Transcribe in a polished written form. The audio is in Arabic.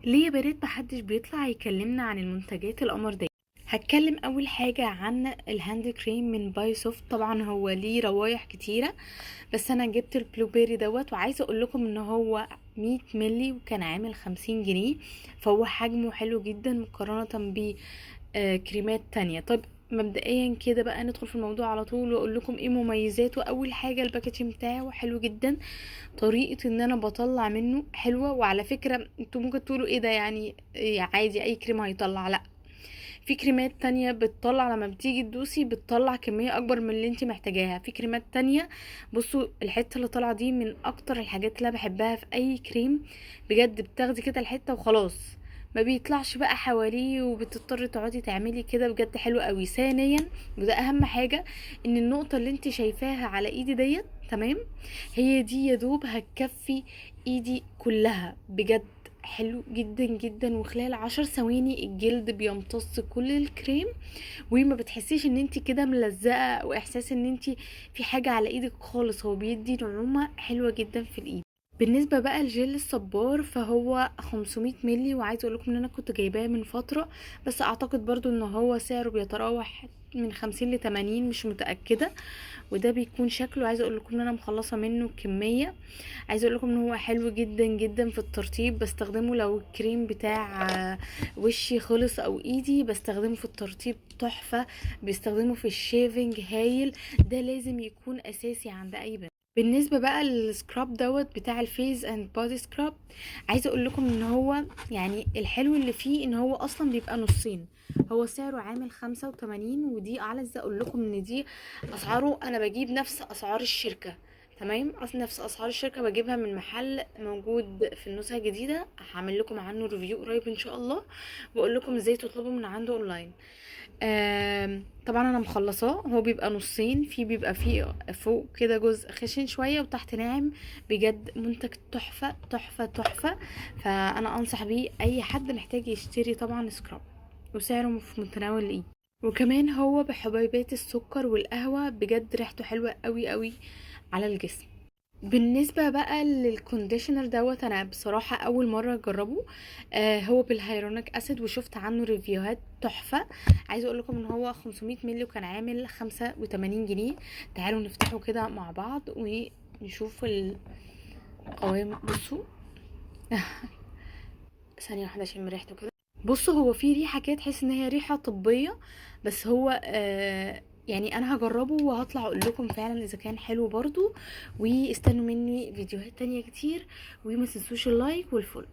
ليه يا بنات محدش بيطلع يكلمنا عن المنتجات القمر دي؟ هتكلم اول حاجة عن الهاند كريم من باي سوفت. طبعا هو ليه روايح كتيرة، بس انا جبت البلو بيري دوت، وعايزة اقول لكم ان هو 100 ملي وكان عامل 50 جنيه. فهو حجمه حلو جدا مقارنة ب كريمات تانية. طب مبدئيا كده بقى ندخل في الموضوع على طول واقول لكم ايه مميزاته. اول حاجة الباكجينج بتاعه حلو جدا، طريقة ان انا بطلع منه حلوة. وعلى فكرة انتوا ممكن تقولوا ايه ده، يعني إيه عادي اي كريم هيطلع؟ لا، في كريمات تانية بتطلع لما بتيجي تدوسي بتطلع كمية اكبر من اللي انت محتاجاها. في كريمات تانية، بصوا الحتة اللي طالعة دي من اكتر الحاجات اللي انا بحبها في اي كريم. بجد بتاخدي كده الحتة وخلاص، ما بيطلعش بقى حواليه وبتضطري تقعدي تعملي كده. بجد حلو قوي. ثانيا وده اهم حاجة، ان النقطة اللي انت شايفاها على ايدي ديت تمام، هي دي يا دوب هتكفي ايدي كلها. بجد حلو جدا جدا، وخلال 10 ثواني الجلد بيمتص كل الكريم، وما بتحسيش ان انت كده ملزقه او احساس ان انت في حاجه على ايدك خالص. هو بيدي نعومه حلوه جدا في الايد. بالنسبه بقى لجل الصبار فهو 500 ملي، وعايزه اقولكم ان انا كنت جايباه من فتره، بس اعتقد برضو ان هو سعره بيتراوح من 50 ل80، مش متأكدة. وده بيكون شكله. عايزه اقول لكم ان انا مخلصه منه كميه. عايزه اقول لكم ان هو حلو جدا جدا في الترطيب، بستخدمه لو الكريم بتاع وشي خلص او ايدي، بستخدمه في الترطيب تحفه. بستخدمه في الشيفنج هايل. ده لازم يكون اساسي عند اي بنت. بالنسبه بقى للسكراب دوت بتاع الفيس اند بودي سكراب، عايزه اقول لكم ان هو يعني الحلو اللي فيه ان هو اصلا بيبقى نصين. هو سعره عامل 85، ودي عايزه اقول لكم ان دي اسعاره، انا بجيب نفس اسعار الشركه. تمام، اصل نفس اسعار الشركه بجيبها من محل موجود في النزهه الجديده. هعمل لكم عنه ريفيو قريب ان شاء الله، واقول لكم ازاي تطلبوا من عنده اونلاين. طبعا انا مخلصاه. هو بيبقى نصين، بيبقى فيه فوق كده جزء خشن شويه وتحت ناعم. بجد منتج تحفه تحفه تحفه. فانا انصح بيه اي حد محتاج يشتري طبعا سكراب، وسعره في متناول الايد. وكمان هو بحبيبات السكر والقهوة. بجد ريحته حلوة قوي قوي على الجسم. بالنسبة بقى للكونديشنر دوت، انا بصراحة اول مرة اجربه. هو بالهيرونيك اسيد، وشفت عنه ريفيوهات تحفة. عايزة اقول لكم ان هو 500 مللي وكان عامل 85 جنيه. تعالوا نفتحه كده مع بعض ونشوف القوام. بصوا ثانية واحدة اشم ريحته كده. بصوا هو في ريحة كده تحس ان هي ريحة طبية، بس هو يعني انا هجربه وهطلع اقول لكم فعلا اذا كان حلو برضو. واستنوا مني فيديوهات تانية كتير، وما تنسوش اللايك والفولو.